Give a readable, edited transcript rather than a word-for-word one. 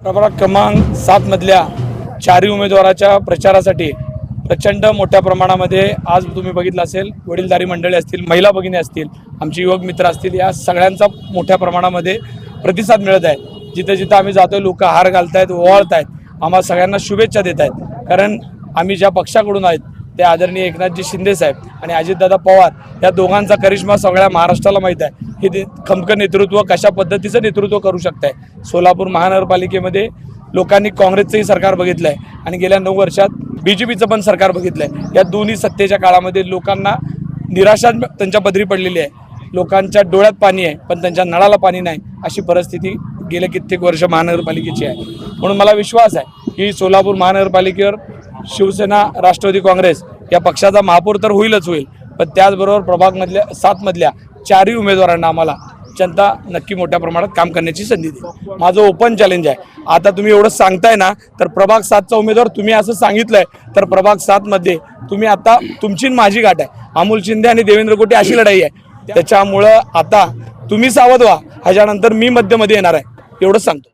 प्रभाग क्रमांक 7 मधल्या चारही उमेदवाराच्या प्रचारासाठी प्रचंड मोठ्या प्रमाणामध्ये आज तुम्ही बघितलं असेल, वडीलधारी मंडळी असतील, महिला भगिनी असतील, आमचे युवक मित्र असतील, या सगळ्यांचा मोठ्या प्रमाणामध्ये प्रतिसाद मिळत आहे। जिथे जिथे आम्ही जातोय लोक हार घालतायत, ओवाळतायत, आम्हा सगळ्यांना शुभेच्छा देत आहेत। कारण आम्ही ज्या पक्षाकडून आहेत ते आदरणीय एकनाथजी शिंदे साहेब आणि अजितदादा पवार या दोघांचा करिश्मा सगळ्या महाराष्ट्राला माहीत आहे की खमकं नेतृत्व कशा पद्धतीचं नेतृत्व करू शकताय। सोलापूर महानगरपालिकेमध्ये लोकांनी काँग्रेसचंही सरकार बघितलं आहे आणि गेल्या 9 वर्षात BJPचं पण सरकार बघितलं आहे। या दोन्ही सत्तेच्या काळामध्ये लोकांना निराशा त्यांच्या पदरी पडलेली आहे। लोकांच्या डोळ्यात पाणी आहे पण त्यांच्या नळाला पाणी नाही, अशी परिस्थिती गेले कित्येक वर्ष महानगरपालिकेची आहे। म्हणून मला विश्वास आहे की सोलापूर महानगरपालिकेवर शिवसेना, राष्ट्रवादी काँग्रेस या पक्षाचा महापौर तर होईलच होईल, पण त्याचबरोबर प्रभाग 7 मधल्या चारही उमेदवारांना आम्हाला जनता नक्की मोठ्या प्रमाणात काम करण्याची संधी देईल। माझं ओपन चॅलेंज आहे। आता तुम्ही एवढं सांगताय ना, तर प्रभाग 7चा उमेदवार तुम्ही असं सांगितलंय तर प्रभाग 7 मध्ये तुम्ही आता तुमची माझी गाठ आहे, अमोल शिंदे आणि देवेंद्र कोटे अशी लढाई आहे। त्याच्यामुळं आता तुम्ही सावध व्हा, ह्याच्यानंतर मी मध्यमध्ये येणार आहे, एवढंच सांगतो।